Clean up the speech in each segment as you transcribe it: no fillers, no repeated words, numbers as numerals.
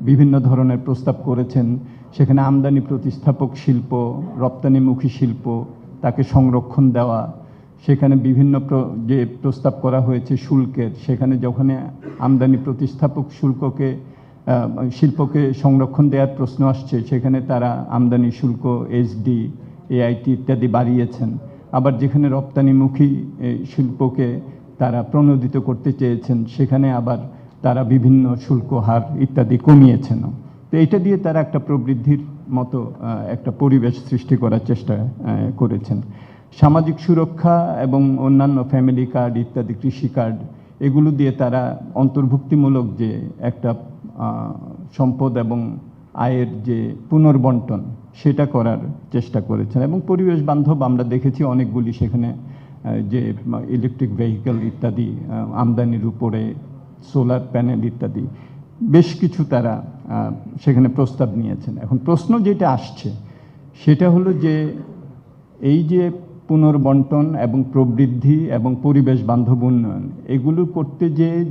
বিভিন্ন ধরনের প্রস্তাব করেছেন। সেখানে আমদানি প্রতিস্থাপক শিল্প, রপ্তানিমুখী শিল্প, তাকে সংরক্ষণ দেওয়া, সেখানে বিভিন্ন যে প্রস্তাব করা হয়েছে শুল্কের, সেখানে যখন আমদানি প্রতিস্থাপক শিল্পকে সংরক্ষণ দেওয়ার প্রশ্ন আসছে, সেখানে তারা আমদানি শুল্ক এসডি, এআইটি ইত্যাদি বাড়িয়েছেন। আবার যেখানে রপ্তানিমুখী শিল্পকে তারা প্রণোদিত করতে চেয়েছেন, সেখানে আবার তারা বিভিন্ন শুল্ক হার ইত্যাদি কমিয়েছেন। তো এটা দিয়ে তারা একটা প্রবৃদ্ধির মতো একটা পরিবেশ সৃষ্টি করার চেষ্টা করেছেন। সামাজিক সুরক্ষা এবং অন্যান্য ফ্যামিলি কার্ড ইত্যাদি, কৃষি কার্ড, এগুলো দিয়ে তারা অন্তর্ভুক্তিমূলক যে একটা সম্পদ এবং আয়ের যে পুনর্বন্টন, সেটা করার চেষ্টা করেছেন। এবং পরিবেশ বান্ধব আমরা দেখেছি অনেকগুলি সেখানে যে ইলেকট্রিক ভেহিকেল ইত্যাদি আমদানির উপরে, সোলার প্যানেল ইত্যাদি বেশ কিছু তারা সেখানে প্রস্তাব নিয়েছেন। এখন প্রশ্ন যেটা আসছে সেটা হলো যে এই যে পুনর্বন্টন এবং প্রবৃদ্ধি এবং পরিবেশ বান্ধব উন্নয়ন, এগুলো করতে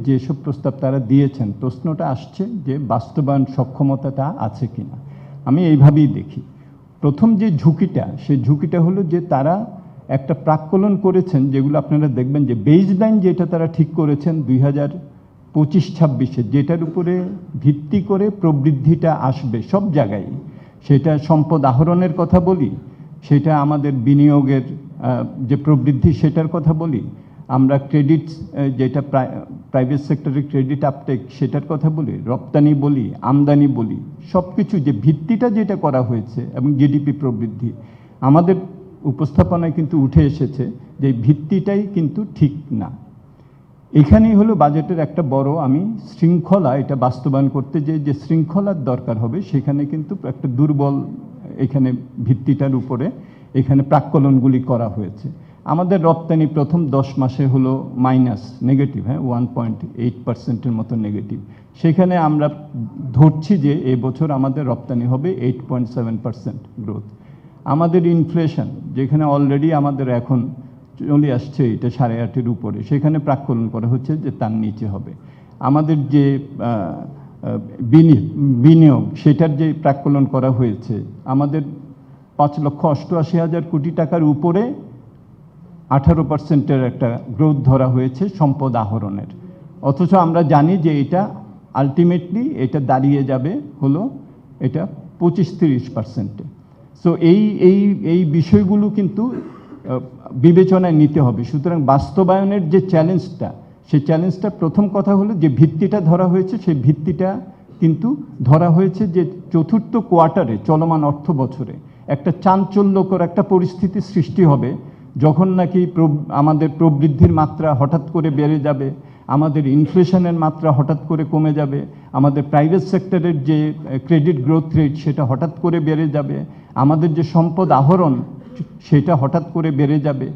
যেসব প্রস্তাব তারা দিয়েছেন, প্রশ্নটা আসছে যে বাস্তবায়ন সক্ষমতাটা আছে কিনা। আমি এইভাবেই দেখি। প্রথম যে ঝুঁকিটা, সেই ঝুঁকিটা হলো যে তারা একটা প্রাক্কলন করেছেন, যেগুলো আপনারা দেখবেন যে বেসলাইন যেটা তারা ঠিক করেছেন 2025-26, যেটার উপরে ভিত্তি করে প্রবৃদ্ধিটা আসবে সব জায়গায়। সেটা সম্পদ আহরণের কথা বলি, সেটা আমাদের বিনিয়োগের যে প্রবৃদ্ধি সেটার কথা বলি, আমরা ক্রেডিট যেটা প্রাইভেট সেক্টরের ক্রেডিট আপটেক সেটার কথা বলি, রপ্তানি বলি, আমদানি বলি, সব কিছু যে ভিত্তিটা যেটা করা হয়েছে এবং জিডিপি প্রবৃদ্ধি, আমাদের উপস্থাপনায় কিন্তু উঠে এসেছে যে ভিত্তিটাই কিন্তু ঠিক না। এখানেই হলো বাজেটের একটা বড় আমি শৃঙ্খলা, এটা বাস্তবায়ন করতে যে শৃঙ্খলার দরকার হবে, সেখানে কিন্তু একটা দুর্বল এখানে ভিত্তিটার উপরে এখানে প্রাক্কলনগুলি করা হয়েছে। আমাদের রপ্তানি প্রথম 10 মাসে হলো মাইনাস, নেগেটিভ, 1.8% মতো নেগেটিভ। সেখানে আমরা ধরছি যে এবছর আমাদের রপ্তানি হবে 8.7% গ্রোথ। আমাদের ইনফ্লেশন যেখানে অলরেডি আমাদের এখন চলে আসছে এটা 8.5-এর উপরে, সেখানে প্রাক্কলন করা হচ্ছে যে তার নিচে হবে। আমাদের যে বিনিয়োগ সেটার যে প্রাক্কলন করা হয়েছে, আমাদের 5,88,000 কোটি টাকার উপরে 18%-এর একটা গ্রোথ ধরা হয়েছে সম্পদ আহরণের। অথচ আমরা জানি যে এটা আলটিমেটলি এটা দাঁড়িয়ে যাবে হলো এটা 25-30%-এ। সো এই বিষয়গুলো কিন্তু বিবেচনায় নিতে হবে। সুতরাং বাস্তবায়নের যে চ্যালেঞ্জটা, সেই চ্যালেঞ্জটা প্রথম কথা হলো যে ভিত্তিটা ধরা হয়েছে, সেই ভিত্তিটা কিন্তু ধরা হয়েছে যে চতুর্থ কোয়ার্টারে চলমান অর্থ বছরে একটা চাঞ্চল্যকর একটা পরিস্থিতি সৃষ্টি হবে, যখন নাকি আমাদের প্রবৃদ্ধির মাত্রা হঠাৎ করে বেড়ে যাবে, আমাদের ইনফ্লেশনের মাত্রা হঠাৎ করে কমে যাবে, আমাদের প্রাইভেট সেক্টরের যে ক্রেডিট গ্রোথ রেট সেটা হঠাৎ করে বেড়ে যাবে, আমাদের যে সম্পদ আহরণ সেটা হঠাৎ করে বেড়ে যাবে।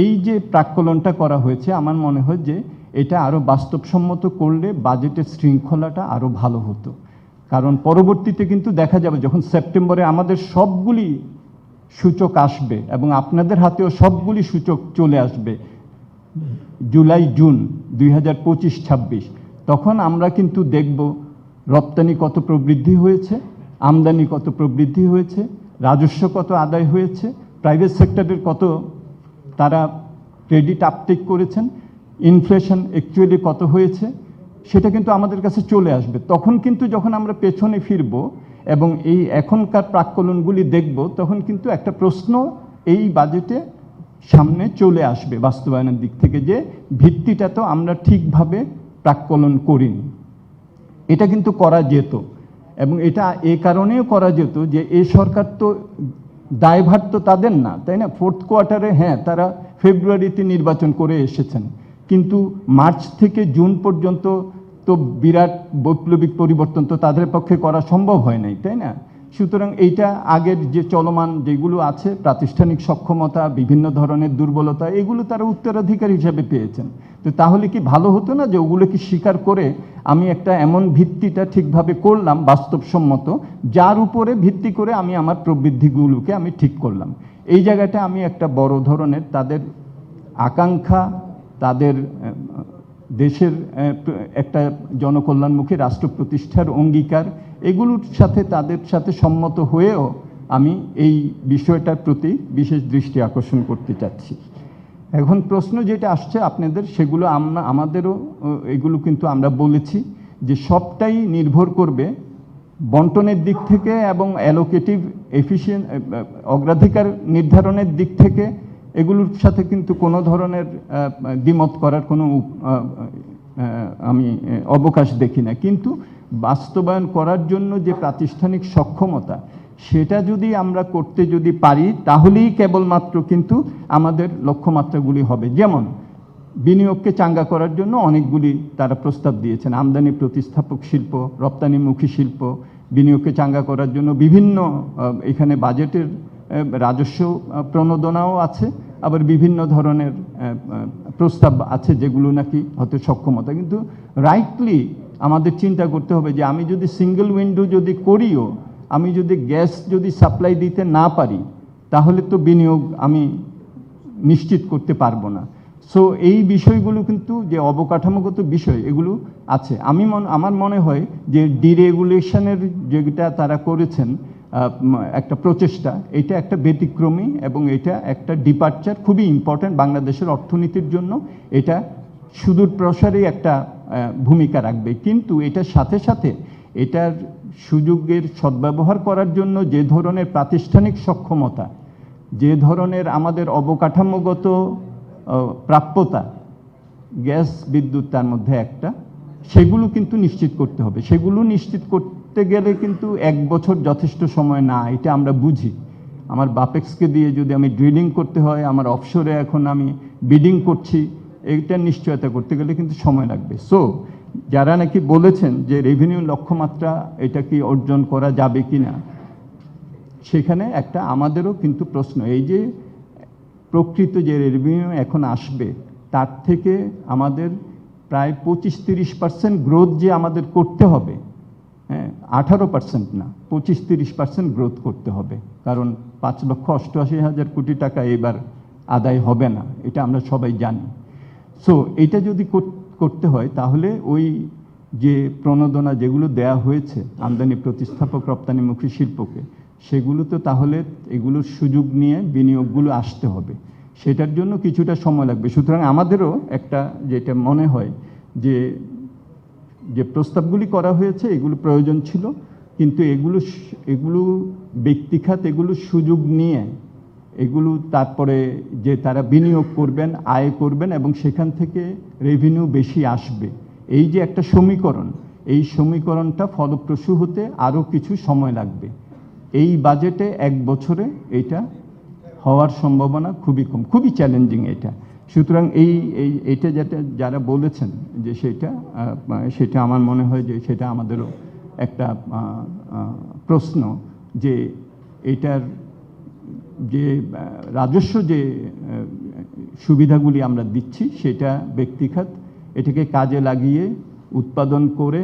এই যে প্রাক্কলনটা করা হয়েছে, আমার মনে হয় যে এটা আরও বাস্তবসম্মত করলে বাজেটের শৃঙ্খলাটা আরও ভালো হতো। কারণ পরবর্তীতে কিন্তু দেখা যাবে যখন সেপ্টেম্বরে আমাদের সবগুলি সূচক আসবে এবং আপনাদের হাতেও সবগুলি সূচক চলে আসবে জুলাই জুন 2025-26, তখন আমরা কিন্তু দেখব রপ্তানি কত প্রবৃদ্ধি হয়েছে, আমদানি কত প্রবৃদ্ধি হয়েছে, রাজস্ব কত আদায় হয়েছে, প্রাইভেট সেক্টরের কত তারা ক্রেডিট আপটেক করেছেন, ইনফ্লেশন অ্যাকচুয়ালি কত হয়েছে, সেটা কিন্তু আমাদের কাছে চলে আসবে। তখন কিন্তু যখন আমরা পেছনে ফিরব এবং এই এখনকার প্রাক্কলনগুলি দেখব, তখন কিন্তু একটা প্রশ্ন এই বাজেটে সামনে চলে আসবে বাস্তবায়নের দিক থেকে, যে ভিত্তিটা তো আমরা ঠিকভাবে প্রাক্কলন করিনি। এটা কিন্তু করা যেত, এবং এটা এ কারণেও করা যেত যে এই সরকার তো দায়ভার তো তাদের না, তাই না? ফোর্থ কোয়ার্টারে তারা ফেব্রুয়ারিতে নির্বাচন করে এসেছেন, কিন্তু মার্চ থেকে জুন পর্যন্ত তো বিরাট বৈপ্লবিক পরিবর্তন তো তাদের পক্ষে করা সম্ভব হয় নাই, তাই না? সুতরাং এইটা আগের যে চলমান যেগুলো আছে প্রাতিষ্ঠানিক সক্ষমতা, বিভিন্ন ধরনের দুর্বলতা, এগুলো তারা উত্তরাধিকার হিসাবে পেয়েছেন। তো তাহলে কি ভালো হতো না যে ওগুলোকে স্বীকার করে আমি একটা এমন ভিত্তিটা ঠিকভাবে করলাম বাস্তবসম্মত, যার উপরে ভিত্তি করে আমি আমার প্রবৃদ্ধিগুলোকে আমি ঠিক করলাম। এই জায়গাটা আমি একটা বড় ধরনের তাদের আকাঙ্ক্ষা, তাদের দেশের একটা জনকল্যাণমুখী রাষ্ট্র প্রতিষ্ঠার অঙ্গীকার, এগুলোর সাথে তাদের সাথে সম্মত হয়েও আমি এই বিষয়টার প্রতি বিশেষ দৃষ্টি আকর্ষণ করতে চাচ্ছি। এখন প্রশ্ন যেটা আসছে আপনাদের, সেগুলো আমাদেরও এগুলো কিন্তু আমরা বলেছি যে সবটাই নির্ভর করবে বন্টনের দিক থেকে এবং অ্যালোকেটিভ এফিশিয়েন্ট অগ্রাধিকার নির্ধারণের দিক থেকে। এগুলোর সাথে কিন্তু কোনো ধরনের দ্বিমত করার কোনো আমি অবকাশ দেখি না, কিন্তু বাস্তবায়ন করার জন্য যে প্রাতিষ্ঠানিক সক্ষমতা, সেটা যদি আমরা করতে যদি পারি তাহলেই কেবলমাত্র কিন্তু আমাদের লক্ষ্যমাত্রাগুলি হবে। যেমন বিনিয়োগকে চাঙ্গা করার জন্য অনেকগুলি তারা প্রস্তাব দিয়েছেন, আমদানি প্রতিস্থাপক শিল্প, রপ্তানিমুখী শিল্প, বিনিয়োগকে চাঙ্গা করার জন্য বিভিন্ন এখানে বাজেটের রাজস্ব প্রণোদনাও আছে, আবার বিভিন্ন ধরনের প্রস্তাব আছে যেগুলো নাকি হয়তো সক্ষমতা। কিন্তু রাইটলি আমাদের চিন্তা করতে হবে যে আমি যদি সিঙ্গেল উইন্ডো যদি করিও, আমি যদি গ্যাস যদি সাপ্লাই দিতে না পারি, তাহলে তো বিনিয়োগ আমি নিশ্চিত করতে পারবো না। সো এই বিষয়গুলো কিন্তু যে অবকাঠামোগত বিষয়, এগুলো আছে। আমার মনে হয় যে ডিরেগুলেশনের যেটা তারা করেছেন একটা প্রচেষ্টা, এটা একটা ব্যতিক্রমী এবং এটা একটা ডিপার্চার, খুবই ইম্পর্ট্যান্ট বাংলাদেশের অর্থনীতির জন্য। এটা সুদূর প্রসারী একটা ভূমিকা রাখবে, কিন্তু এটার সাথে সাথে এটার সুযোগের সদ্ব্যবহার করার জন্য যে ধরনের প্রাতিষ্ঠানিক সক্ষমতা, যে ধরনের আমাদের অবকাঠামোগত প্রাপ্যতা, গ্যাস বিদ্যুৎ তার মধ্যে একটা, সেগুলো কিন্তু নিশ্চিত করতে হবে। সেগুলো নিশ্চিত করতে গেলে কিন্তু 1 বছর যথেষ্ট সময় না, এটা আমরা বুঝি। আমার বাপেক্সকে দিয়ে যদি আমি ড্রিলিং করতে হয়, আমার অফশোরে এখন আমি বিডিং করছি, এইটা নিশ্চয়তা করতে গেলে কিন্তু সময় লাগবে। সো যারা নাকি বলেছেন যে রেভিনিউ লক্ষ্যমাত্রা এটা কি অর্জন করা যাবে কি না, সেখানে একটা আমাদেরও কিন্তু প্রশ্ন, এই যে প্রকৃত যে রেভিনিউ এখন আসবে তার থেকে আমাদের প্রায় 25-30% গ্রোথ যে আমাদের করতে হবে, হ্যাঁ 18% না, 25-30% গ্রোথ করতে হবে। কারণ 5,88,000 কোটি টাকা এবার আদায় হবে না, এটা আমরা সবাই জানি। সো এটা যদি করতে হয় তাহলে ওই যে প্রণোদনা যেগুলো দেয়া হয়েছে আমদানি প্রতিস্থাপক রপ্তানিমুখী শিল্পকে, সেগুলো তো তাহলে এগুলোর সুযোগ নিয়ে বিনিয়োগগুলো আসতে হবে, সেটার জন্য কিছুটা সময় লাগবে। সুতরাং আমাদেরও একটা যেটা মনে হয় যে যে প্রস্তাবগুলি করা হয়েছে এগুলো প্রয়োজন ছিল, কিন্তু এগুলো ব্যক্তিখাত এগুলো সুযোগ নিয়ে এগুলো তারপরে যে তারা বিনিয়োগ করবেন, আয় করবেন এবং সেখান থেকে রেভিনিউ বেশি আসবে, এই যে একটা সমীকরণ, এই সমীকরণটা ফলপ্রসূ হতে আরও কিছু সময় লাগবে। এই বাজেটে 1 বছরে এটা হওয়ার সম্ভাবনা খুবই কম, খুবই চ্যালেঞ্জিং এটা। সুতরাং এইটা যেটা যারা বলেছেন যে সেটা আমার মনে হয় যে সেটা আমাদেরও একটা প্রশ্ন, যে এটার যে রাজস্ব যে সুবিধাগুলি আমরা দিচ্ছি সেটা ব্যক্তিখাত এটাকে কাজে লাগিয়ে উৎপাদন করে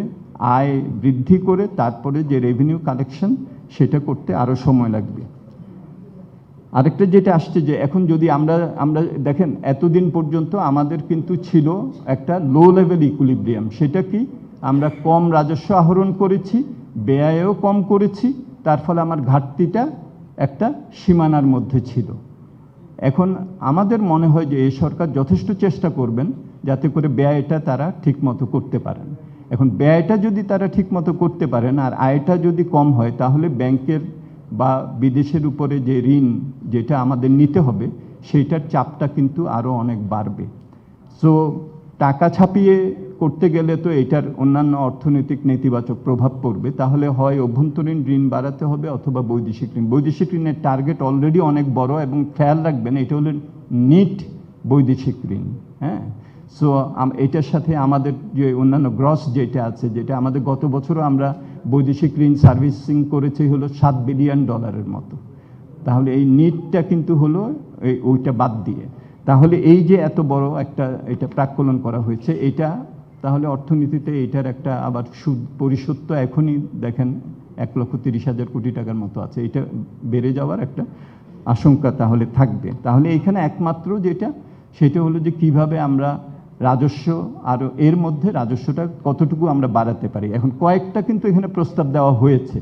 আয় বৃদ্ধি করে তারপরে যে রেভিনিউ কালেকশন সেটা করতে আরও সময় লাগবে। আরেকটা যেটা আসছে যে এখন যদি আমরা দেখেন এতদিন পর্যন্ত আমাদের কিন্তু ছিল একটা লো লেভেল ইকুইলিব্রিয়াম, সেটা কি আমরা কম রাজস্ব আহরণ করেছি, ব্যয়ও কম করেছি, তার ফলে আমার ঘাটতিটা একটা সীমানার মধ্যে ছিল। এখন আমাদের মনে হয় যে এই সরকার যথেষ্ট চেষ্টা করবেন যাতে করে ব্যয়টা তারা ঠিকমতো করতে পারেন। এখন ব্যয়টা যদি তারা ঠিকমতো করতে পারেন আর আয়টা যদি কম হয়, তাহলে ব্যাংকের বা বিদেশের উপরে যে ঋণ যেটা আমাদের নিতে হবে সেইটার চাপটা কিন্তু আরও অনেক বাড়বে। সো টাকা ছাপিয়ে করতে গেলে তো এটার অন্যান্য অর্থনৈতিক নেতিবাচক প্রভাব পড়বে, তাহলে হয় অভ্যন্তরীণ ঋণ বাড়াতে হবে অথবা বৈদেশিক ঋণ। বৈদেশিক ঋণের টার্গেট অলরেডি অনেক বড় এবং খেয়াল রাখবেন এটা হলো নিট বৈদেশিক ঋণ, হ্যাঁ। সো এটার সাথে আমাদের যে অন্যান্য গ্রস যেটা আছে, যেটা আমাদের গত বছরও আমরা বৈদেশিক ঋণ সার্ভিসিং করেছি হলো $7 বিলিয়ন মতো, তাহলে এই নিটটা কিন্তু হলো ওইটা বাদ দিয়ে, তাহলে এই যে এত বড় একটা এটা প্রাক্কলন করা হয়েছে, এটা তাহলে অর্থনীতিতে এটার একটা আবার সুদ পরিশোধ তো এখনই দেখেন 1,30,000 কোটি টাকার মতো আছে, এটা বেড়ে যাওয়ার একটা আশঙ্কা তাহলে থাকবে। তাহলে এখানে একমাত্র যেটা সেটা হলো যে কিভাবে আমরা রাজস্ব আর এর মধ্যে রাজস্বটা কতটুকু আমরা বাড়াতে পারি। এখন কয়েকটা কিন্তু এখানে প্রস্তাব দেওয়া হয়েছে।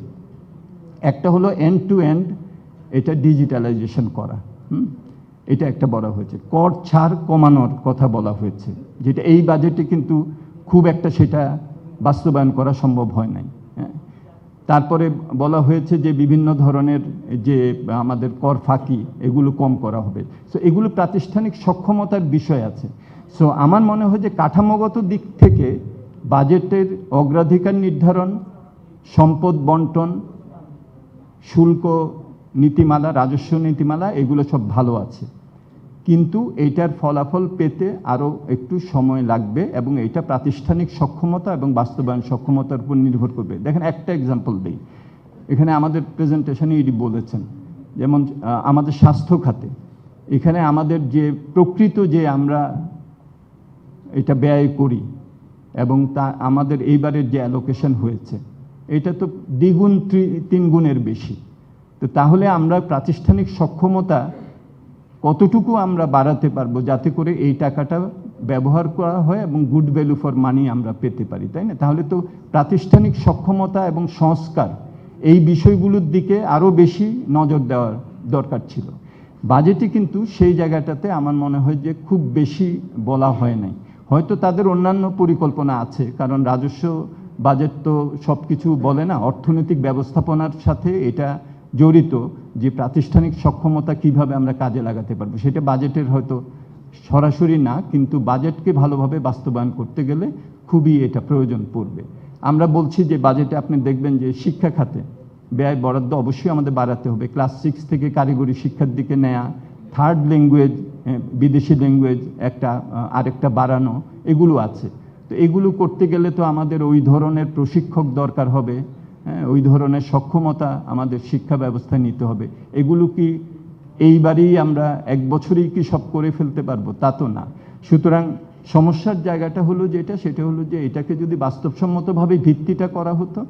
একটা হলো এন্ড টু এন্ড এটা ডিজিটালাইজেশন করা, এটা একটা বলা হয়েছে। কর ছাড় কমানোর কথা বলা হয়েছে, যেটা এই বাজেটে কিন্তু খুব একটা সেটা বাস্তবায়ন করা সম্ভব হয় নাই। তারপরে বলা হয়েছে যে বিভিন্ন ধরনের যে আমাদের কর ফাঁকি এগুলো কম করা হবে। সো এগুলো প্রাতিষ্ঠানিক সক্ষমতার বিষয় আছে। সো আমার মনে হয় যে কাঠামোগত দিক থেকে বাজেটের অগ্রাধিকার নির্ধারণ, সম্পদ বন্টন, শুল্ক নীতিমালা, রাজস্ব নীতিমালা এগুলো সব ভালো আছে, কিন্তু এইটার ফলাফল পেতে আরও একটু সময় লাগবে এবং এটা প্রাতিষ্ঠানিক সক্ষমতা এবং বাস্তবায়ন সক্ষমতার উপর নির্ভর করবে। দেখেন একটা এক্সাম্পল দিই, এখানে আমাদের প্রেজেন্টেশনে এটি বলেছেন, যেমন আমাদের স্বাস্থ্য খাতে এখানে আমাদের যে প্রকৃত যে আমরা এটা ব্যয় করি এবং তা আমাদের এইবারের যে অ্যালোকেশন হয়েছে এটা তো দ্বিগুণ তিন গুণের বেশি। তো তাহলে আমরা প্রাতিষ্ঠানিক সক্ষমতা কতটুকু আমরা বাড়াতে পারবো যাতে করে এই টাকাটা ব্যবহার করা হয় এবং গুড ভ্যালু ফর মানি আমরা পেতে পারি, তাই না? তাহলে তো প্রাতিষ্ঠানিক সক্ষমতা এবং সংস্কার এই বিষয়গুলোর দিকে আরও বেশি নজর দেওয়ার দরকার ছিল। বাজেটে কিন্তু সেই জায়গাটাতে আমার মনে হয় যে খুব বেশি বলা হয় নাই। হয়তো তাদের অন্যান্য পরিকল্পনা আছে, কারণ রাজস্ব বাজেট তো সব কিছু বলে না, অর্থনৈতিক ব্যবস্থাপনার সাথে এটা জড়িত যে প্রাতিষ্ঠানিক সক্ষমতা কিভাবে আমরা কাজে লাগাতে পারবো, সেটা বাজেটের হয়তো সরাসরি না, কিন্তু বাজেটকে ভালোভাবে বাস্তবায়ন করতে গেলে খুবই এটা প্রয়োজন পড়বে। আমরা বলছি যে বাজেটে আপনি দেখবেন যে শিক্ষা খাতে ব্যয় বরাদ্দ অবশ্যই আমাদের বাড়াতে হবে, ক্লাস 6 থেকে কারিগরি শিক্ষার দিকে নেয়া, থার্ড ল্যাঙ্গুয়েজ বিদেশি ল্যাঙ্গুয়েজ একটা আরেকটা বাড়ানো, এগুলো আছে। তো এগুলো করতে গেলে তো আমাদের ওই ধরনের প্রশিক্ষক দরকার হবে, ওই ধরনের সক্ষমতা আমাদের শিক্ষা ব্যবস্থায় নিতে হবে। এগুলো কি এইবারই আমরা এক বছরেই কি সব করে ফেলতে পারবো? তা তো না। সুতরাং সমস্যার জায়গাটা হলো যেটা, সেটা হলো যে এটাকে যদি বাস্তবসম্মতভাবে ভিত্তিটা করা হতো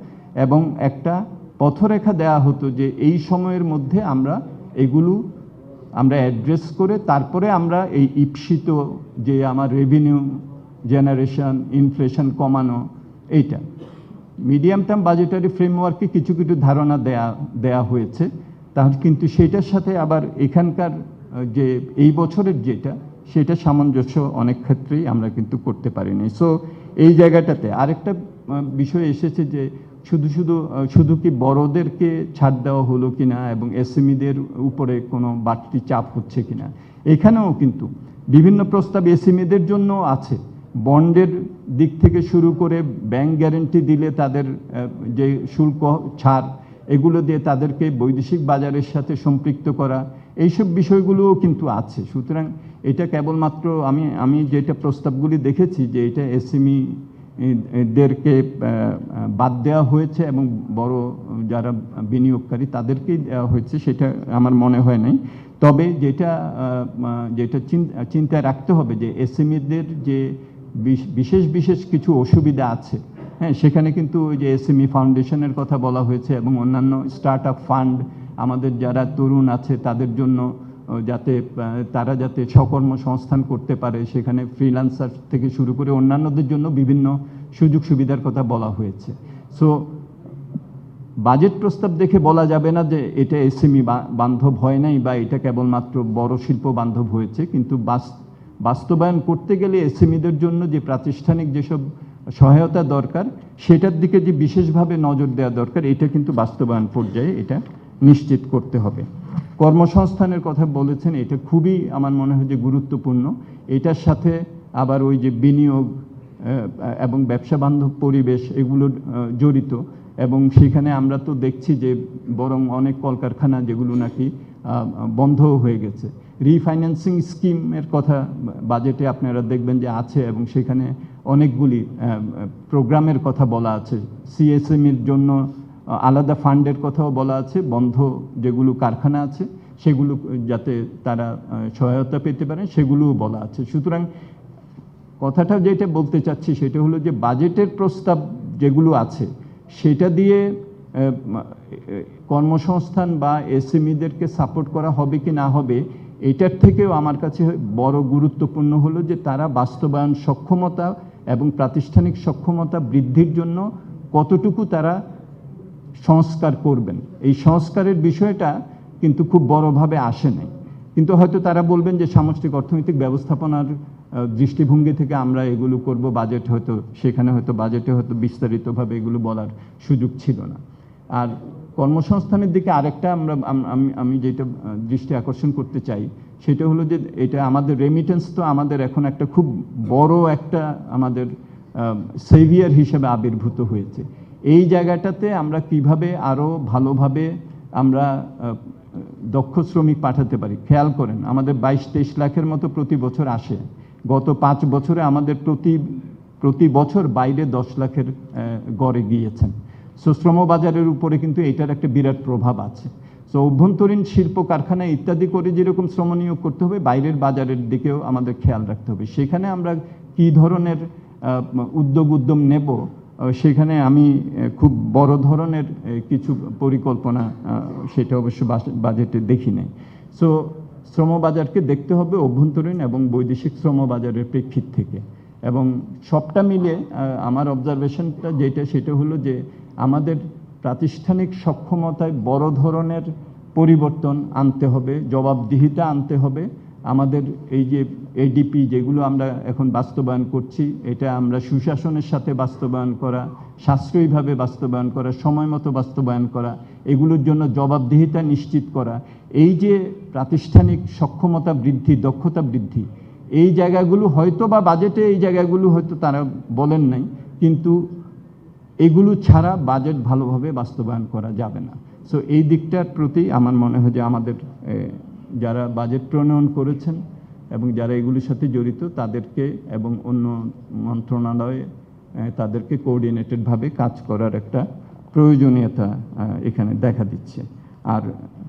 এবং একটা পথরেখা দেয়া হতো যে এই সময়ের মধ্যে আমরা এগুলো আমরা অ্যাড্রেস করে তারপরে আমরা এই ঈপ্সিত যে আমার রেভিনিউ জেনারেশন, ইনফ্লেশন কমানো, এইটা মিডিয়াম টার্ম বাজেটারি ফ্রেমওয়ার্কে কিছু কিছু ধারণা দেয়া হয়েছে। তাহলে কিন্তু সেটার সাথে আবার এখানকার যে এই বছরের যেটা, সেটা সামঞ্জস্য অনেক ক্ষেত্রেই আমরা কিন্তু করতে পারিনি। সো এই জায়গাটাতে আরেকটা বিষয় এসেছে যে শুধু কি বড়দেরকে ছাড় দেওয়া হলো কিনা এবং এসএমইদের উপরে কোনো বাড়তি চাপ হচ্ছে কিনা। এখানেও কিন্তু বিভিন্ন প্রস্তাব এসএমইদের জন্য আছে, বন্ডের দিক থেকে শুরু করে ব্যাংক গ্যারেন্টি দিলে তাদের যে শুল্ক ছাড় এগুলো দিয়ে তাদেরকে বৈদেশিক বাজারের সাথে সম্পৃক্ত করা, এইসব বিষয়গুলোও কিন্তু আছে। সুতরাং এটা কেবলমাত্র আমি যেটা প্রস্তাবগুলি দেখেছি যে এটা এসএমই দেরকে বাদ দেওয়া হয়েছে এবং বড় যারা বিনিয়োগকারী তাদেরকেই দেওয়া হয়েছে, সেটা আমার মনে হয় নাই। তবে যেটা চিন্তায় রাখতে হবে যে এসএমইদের যে বিশেষ কিছু অসুবিধা আছে, হ্যাঁ, সেখানে কিন্তু ওই যে এসএমই ফাউন্ডেশনের কথা বলা হয়েছে এবং অন্যান্য স্টার্ট আপ ফান্ড আমাদের যারা তরুণ আছে তাদের জন্য তারা যাতে স্বকর্মসংস্থান করতে পারে, সেখানে ফ্রিল্যান্সার থেকে শুরু করে অন্যান্যদের জন্য বিভিন্ন সুযোগ সুবিধার কথা বলা হয়েছে। সো বাজেট প্রস্তাব দেখে বলা যাবে না যে এটা এসএমই বান্ধব হয় নাই বা এটা কেবলমাত্র বড় শিল্প বান্ধব হয়েছে, কিন্তু বাস্তবায়ন করতে গেলে এসএমইদের জন্য যে প্রাতিষ্ঠানিক যেসব সহায়তা দরকার সেটার দিকে যে বিশেষভাবে নজর দেওয়া দরকার, এটা কিন্তু বাস্তবায়ন পর্যায়ে এটা নিশ্চিত করতে হবে। কর্মসংস্থানের কথা বলেছেন, এটা খুবই আমার মনে হয় যে গুরুত্বপূর্ণ। এটার সাথে আবার ওই যে বিনিয়োগ এবং ব্যবসা বান্ধব পরিবেশ এগুলো জড়িত, এবং সেখানে আমরা তো দেখছি যে বরং অনেক কলকারখানা যেগুলো নাকি বন্ধ হয়ে গেছে। রিফাইন্যান্সিং স্কিমের কথা বাজেটে আপনারা দেখবেন যে আছে এবং সেখানে অনেকগুলি প্রোগ্রামের কথা বলা আছে। সিএসএমইর জন্য আলাদা ফান্ডের কথাও বলা আছে, বন্ধ যেগুলো কারখানা আছে সেগুলো যাতে তারা সহায়তা পেতে পারেন সেগুলোও বলা আছে। সুতরাং কথাটা যেটা বলতে চাচ্ছি সেটা হলো যে বাজেটের প্রস্তাব যেগুলো আছে সেটা দিয়ে কর্মসংস্থান বা এসএমইদেরকে সাপোর্ট করা হবে কি না হবে, এটার থেকেও আমার কাছে বড় গুরুত্বপূর্ণ হলো যে তারা বাস্তবায়ন সক্ষমতা এবং প্রাতিষ্ঠানিক সক্ষমতা বৃদ্ধির জন্য কতটুকু তারা সংস্কার করবেন। এই সংস্কারের বিষয়টা কিন্তু খুব বড়ভাবে আসে নাই, কিন্তু হয়তো তারা বলবেন যে সামষ্টিক অর্থনৈতিক ব্যবস্থাপনার দৃষ্টিভঙ্গি থেকে আমরা এগুলো করব, বাজেট হয়তো সেখানে হয়তো বাজেটে হয়তো বিস্তারিতভাবে এগুলো বলার সুযোগ ছিল না। আর কর্মসংস্থানের দিকে আরেকটা আমি যেটা দৃষ্টি আকর্ষণ করতে চাই সেটা হলো যে এটা আমাদের রেমিটেন্স তো আমাদের এখন একটা খুব বড় একটা আমাদের সেভিয়ার হিসেবে আবির্ভূত হয়েছে। এই জায়গাটাতে আমরা কিভাবে আরও ভালোভাবে আমরা দক্ষ শ্রমিক পাঠাতে পারি। খেয়াল করেন আমাদের 22-23 লাখের মতো প্রতি বছর আসে, গত 5 বছরে আমাদের প্রতি বছর বাইরে 10 লাখের গড়ে গিয়েছেন। সো শ্রমবাজারের উপরে কিন্তু এটার একটা বিরাট প্রভাব আছে। সো অভ্যন্তরীণ শিল্প কারখানা ইত্যাদি করে যেরকম শ্রম নিয়োগ করতে হবে, বাইরের বাজারের দিকেও আমাদের খেয়াল রাখতে হবে। সেখানে আমরা কী ধরনের উদ্যম নেব, সেখানে আমি খুব বড় ধরনের কিছু পরিকল্পনা সেটা অবশ্য বাজেটে দেখি নাই। সো শ্রমবাজারকে দেখতে হবে অভ্যন্তরীণ এবং বৈদেশিক শ্রমবাজারের প্রেক্ষিত থেকে, এবং সবটা মিলে আমার অবজারভেশনটা যেটা সেটা হলো যে আমাদের প্রাতিষ্ঠানিক সক্ষমতায় বড় ধরনের পরিবর্তন আনতে হবে, জবাবদিহিতা আনতে হবে। আমাদের এই যে এডিপি যেগুলো আমরা এখন বাস্তবায়ন করছি, এটা আমরা সুশাসনের সাথে বাস্তবায়ন করা, সাশ্রয়ীভাবে বাস্তবায়ন করা, সময় মতো বাস্তবায়ন করা, এগুলোর জন্য জবাবদিহিতা নিশ্চিত করা। এই যে প্রাতিষ্ঠানিক সক্ষমতা বৃদ্ধি, দক্ষতা বৃদ্ধি, এই জায়গাগুলো হয়তো বা বাজেটে এই জায়গাগুলো হয়তো তারা বলেন নাই, কিন্তু এগুলো ছাড়া বাজেট ভালোভাবে বাস্তবায়ন করা যাবে না। সো এই দিকটার প্রতি আমার মনে হয় যে আমাদের যারা বাজেট প্রণয়ন করেছেন এবং যারা এগুলির সাথে জড়িত তাদেরকে এবং অন্য মন্ত্রণালয়ে তাদেরকে কোঅর্ডিনেটেডভাবে কাজ করার একটা প্রয়োজনীয়তা এখানে দেখা দিচ্ছে। আর